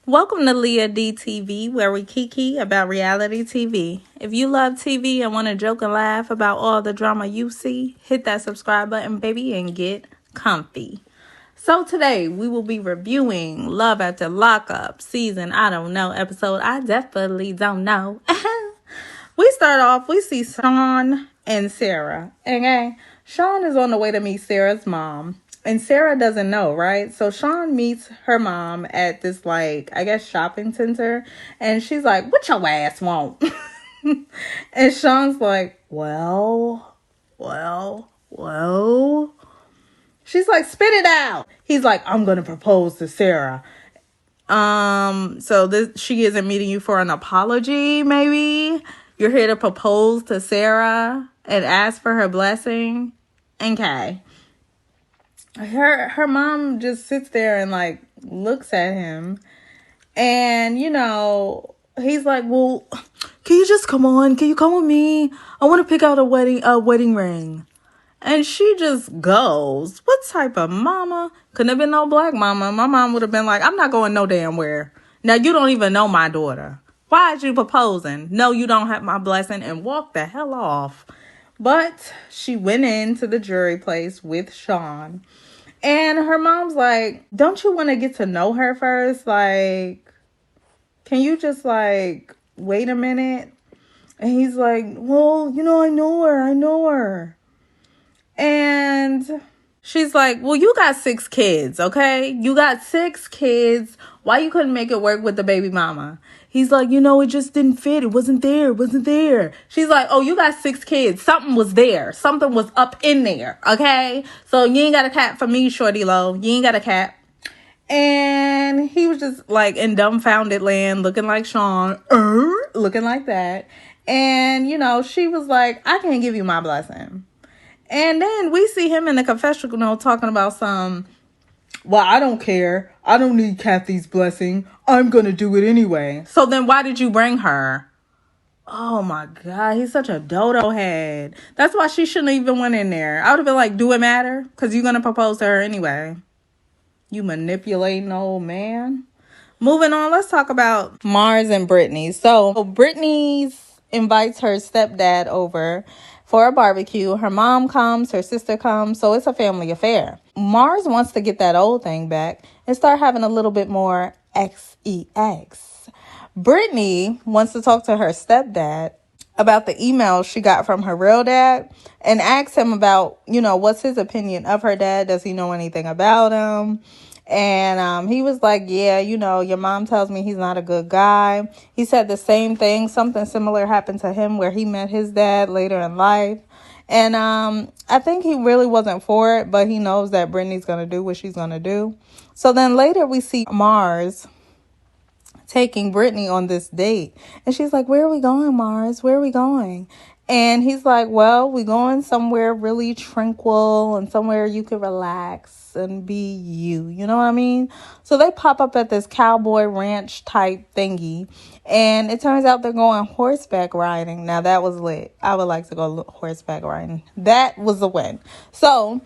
Welcome to Leah DTV, where we kiki about reality TV. If you love TV and want to joke and laugh about all the drama you see, hit that subscribe button, baby, and get comfy. So today we will be reviewing Love After Lockup season, I don't know, episode I definitely don't know. We start off, we see Shawn and Sarah. Okay, Shawn is on the way to meet Sarah's mom. And Sarah doesn't know, right? So Shawn meets her mom at this, I guess, shopping center. And she's like, what your ass want? And Shawn's like, well. She's like, spit it out. He's like, I'm going to propose to Sarah. So she isn't meeting you for an apology, maybe? You're here to propose to Sarah and ask for her blessing? Okay. Her mom just sits there and looks at him, and he's like, well, can you just come on? Can you come with me? I want to pick out a wedding ring. And she just goes. What type of mama? Couldn't have been no black mama. My mom would have been like, I'm not going no damn where. Now you don't even know my daughter. Why is you proposing? No, you don't have my blessing, and walk the hell off. But she went into the jury place with Shawn. And her mom's like, don't you want to get to know her first? Can you just wait a minute? And he's like, well, I know her. And she's like, well, you got 6 kids, okay? You got 6 kids. Why you couldn't make it work with the baby mama? He's like, it just didn't fit. It wasn't there. She's like, oh, you got 6 kids. Something was there. Something was up in there, okay? So you ain't got a cat for me, Shorty Low. You ain't got a cat. And he was just in dumbfounded land, looking like Shawn, looking like that. And, she was like, I can't give you my blessing. And then we see him in the confessional talking about well, I don't care. I don't need Kathy's blessing. I'm going to do it anyway. So then why did you bring her? Oh my God, he's such a dodo head. That's why she shouldn't even went in there. I would have been like, do it matter? Because you're going to propose to her anyway. You manipulating old man. Moving on, let's talk about Mars and Britney. So Britney invites her stepdad over for a barbecue. Her mom comes, her sister comes, so it's a family affair. Mars wants to get that old thing back and start having a little bit more sex. Britney wants to talk to her stepdad about the email she got from her real dad and ask him about, what's his opinion of her dad? Does he know anything about him? And he was like, yeah, your mom tells me he's not a good guy. He said the same thing. Something similar happened to him where he met his dad later in life. And I think he really wasn't for it, but he knows that Brittany's going to do what she's going to do. So then later we see Mars taking Britney on this date. And she's like, where are we going, Mars? Where are we going? And he's like, well, we're going somewhere really tranquil and somewhere you can relax and be you. You know what I mean? So they pop up at this cowboy ranch type thingy. And it turns out they're going horseback riding. Now, that was lit. I would like to go horseback riding. That was a win. So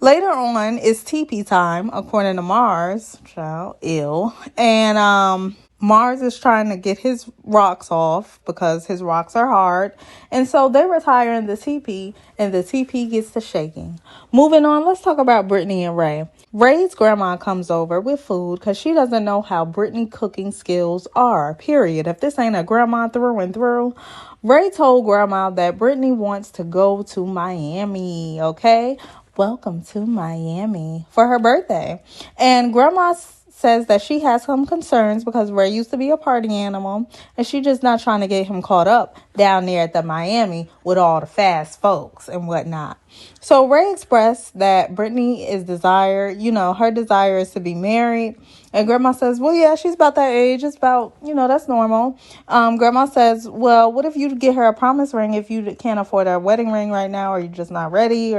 later on, it's teepee time, according to Mars. Child, ill. And Mars is trying to get his rocks off because his rocks are hard. And so they retire in the teepee, and the teepee gets to shaking. Moving on, let's talk about Brittany and Ray. Ray's grandma comes over with food because she doesn't know how Brittany cooking skills are, period. If this ain't a grandma through and through. Ray told grandma that Brittany wants to go to Miami, okay? Welcome to Miami for her birthday. And grandma says that she has some concerns because Ray used to be a party animal and she just not trying to get him caught up down there at the Miami with all the fast folks and whatnot. So Ray expressed that Brittany is her desire is to be married. And grandma says, well, yeah, she's about that age. It's about, that's normal. Grandma says, well, what if you get her a promise ring if you can't afford a wedding ring right now, or you're just not ready?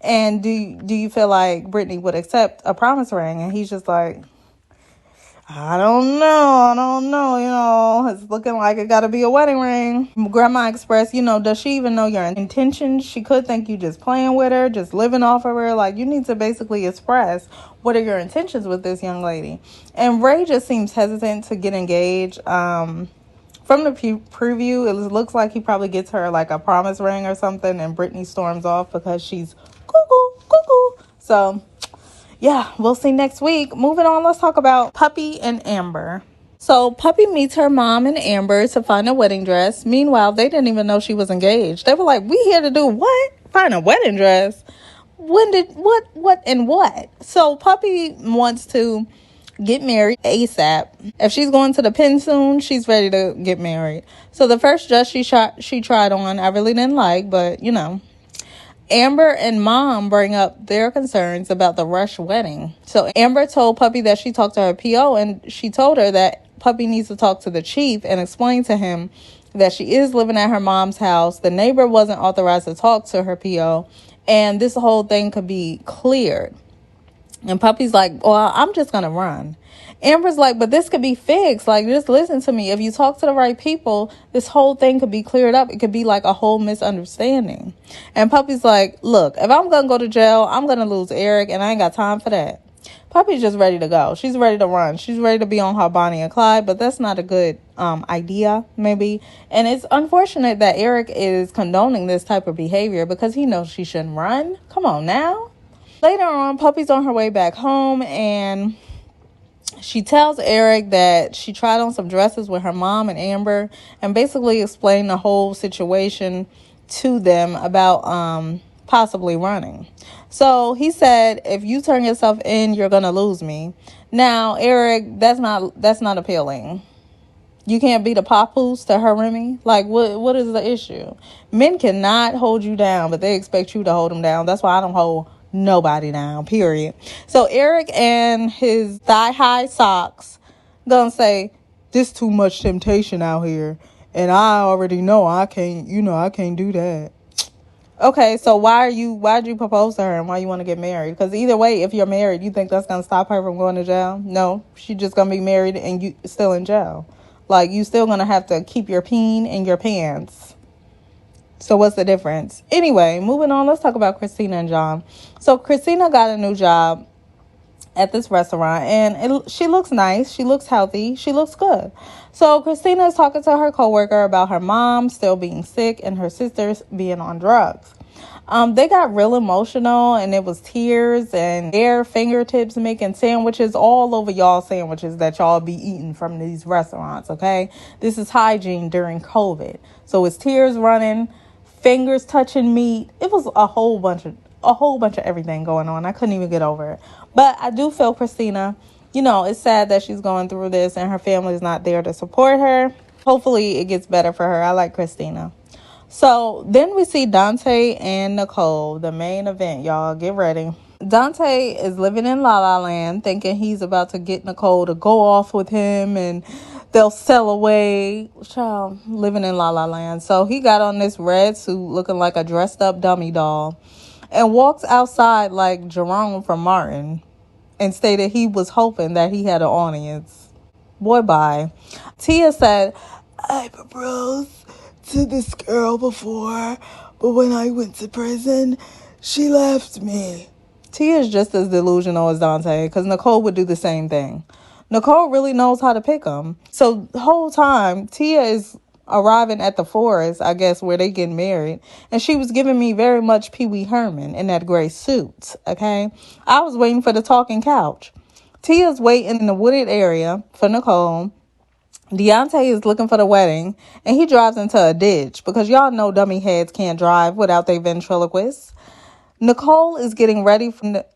And do you feel like Brittany would accept a promise ring? And he's just like, I don't know. I don't know. It's looking like it got to be a wedding ring. Grandma expressed, does she even know your intentions? She could think you just playing with her, just living off of her. Like, you need to basically express what are your intentions with this young lady. And Ray just seems hesitant to get engaged. From the preview, it looks like he probably gets her like a promise ring or something, and Britney storms off because she's cuckoo, cuckoo. So, yeah, we'll see next week. Moving on, let's talk about Puppy and Amber. So, Puppy meets her mom and Amber to find a wedding dress. Meanwhile, they didn't even know she was engaged. They were like, we here to do what? Find a wedding dress? What? So, Puppy wants to get married ASAP. If she's going to the pen soon, she's ready to get married. So the first dress she tried on, I really didn't like, but Amber and Mom bring up their concerns about the rush wedding. So Amber told Puppy that she talked to her PO, and she told her that Puppy needs to talk to the chief and explain to him that she is living at her mom's house. The neighbor wasn't authorized to talk to her PO, and this whole thing could be cleared. And Puppy's like, well, I'm just going to run. Amber's like, but this could be fixed. Like, just listen to me. If you talk to the right people, this whole thing could be cleared up. It could be like a whole misunderstanding. And Puppy's like, look, if I'm going to go to jail, I'm going to lose Eric, and I ain't got time for that. Puppy's just ready to go. She's ready to run. She's ready to be on her Bonnie and Clyde, but that's not a good idea, maybe. And it's unfortunate that Eric is condoning this type of behavior because he knows she shouldn't run. Come on now. Later on, Puppy's on her way back home, and she tells Eric that she tried on some dresses with her mom and Amber and basically explained the whole situation to them about possibly running. So he said, if you turn yourself in, you're going to lose me. Now, Eric, that's not appealing. You can't be the papoose to her Remy. Like, what is the issue? Men cannot hold you down, but they expect you to hold them down. That's why I don't hold nobody down, period. So Eric and his thigh-high socks gonna say, this too much temptation out here, and I already know I can't do that. Okay, so why'd you propose to her, and why you want to get married? Because either way, if you're married, you think that's gonna stop her from going to jail? No, she's just gonna be married and you still in jail. Like, you still gonna have to keep your peen in your pants. So what's the difference? Anyway, moving on, let's talk about Christina and John. So Christina got a new job at this restaurant, and she looks nice. She looks healthy. She looks good. So Christina is talking to her coworker about her mom still being sick and her sisters being on drugs. They got real emotional, and it was tears and their fingertips making sandwiches all over y'all sandwiches that y'all be eating from these restaurants, okay? This is hygiene during COVID. So it's tears running, fingers touching meat. It was a whole bunch of everything going on. I couldn't even get over it. But I do feel Christina, it's sad that she's going through this and her family's not there to support her. Hopefully it gets better for her. I like Christina. So then we see Dante and Nicole, the main event, y'all. Get ready. Dante is living in La La Land, thinking he's about to get Nicole to go off with him and they'll sell away. Child, living in La La Land. So he got on this red suit looking like a dressed up dummy doll and walks outside like Jerome from Martin and stated he was hoping that he had an audience. Boy, bye. Tia said, I proposed to this girl before, but when I went to prison, she left me. Tia is just as delusional as Dante, because Nicole would do the same thing. Nicole really knows how to pick them. So the whole time, Tia is arriving at the forest, I guess, where they get married, and she was giving me very much Pee Wee Herman in that gray suit, okay? I was waiting for the talking couch. Tia's waiting in the wooded area for Nicole. Deontay is looking for the wedding, and he drives into a ditch because y'all know dummy heads can't drive without their ventriloquists. Nicole is getting ready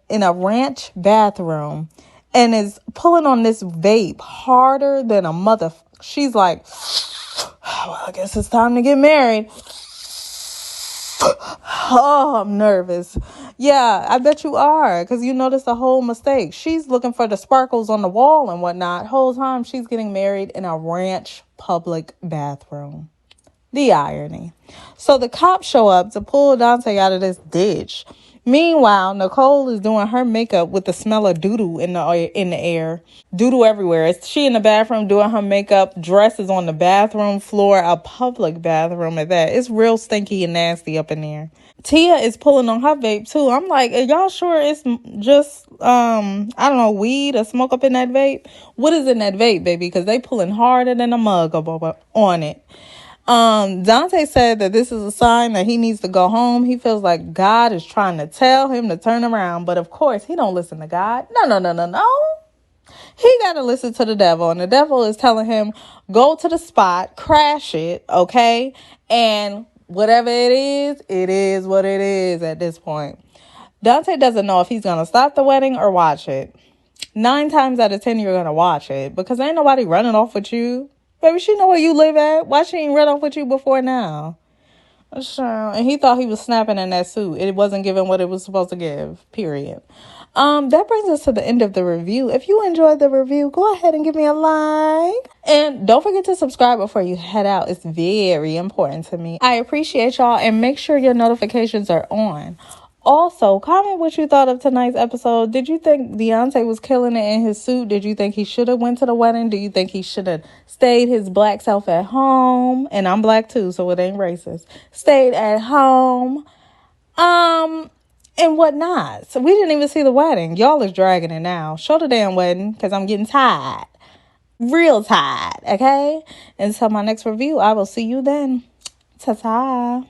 in a ranch bathroom and is pulling on this vape harder than a mother. She's like, well, I guess it's time to get married. Oh, I'm nervous. Yeah, I bet you are, because you noticed the whole mistake. She's looking for the sparkles on the wall and whatnot. Whole time she's getting married in a ranch public bathroom. The irony. So the cops show up to pull Dante out of this ditch, Meanwhile, Nicole is doing her makeup with the smell of doo-doo in the air. Doo-doo everywhere. She in the bathroom doing her makeup. Dress is on the bathroom floor, a public bathroom at that. It's real stinky and nasty up in there. Tia is pulling on her vape too. I'm like, are y'all sure it's just I don't know, weed or smoke up in that vape? What is in that vape, baby? Because they pulling harder than a mug on it. Dante said that this is a sign that he needs to go home. He feels like God is trying to tell him to turn around, but of course he don't listen to God. No. He got to listen to the devil, and the devil is telling him, go to the spot, crash it, okay? And whatever it is what it is at this point. Dante doesn't know if he's going to stop the wedding or watch it. 9 times out of 10, you're going to watch it because ain't nobody running off with you. Baby, she know where you live at. Why she ain't run off with you before now? Sure. And he thought he was snapping in that suit. It wasn't giving what it was supposed to give, period. That brings us to the end of the review. If you enjoyed the review, go ahead and give me a like. And don't forget to subscribe before you head out. It's very important to me. I appreciate y'all, and make sure your notifications are on. Also, comment what you thought of tonight's episode. Did you think Deontay was killing it in his suit? Did you think he should have went to the wedding? Do you think he should have stayed his black self at home? And I'm black too, so it ain't racist. Stayed at home. And whatnot. So we didn't even see the wedding. Y'all is dragging it now. Show the damn wedding, because I'm getting tired. Real tired, okay? Until my next review, I will see you then. Ta-ta.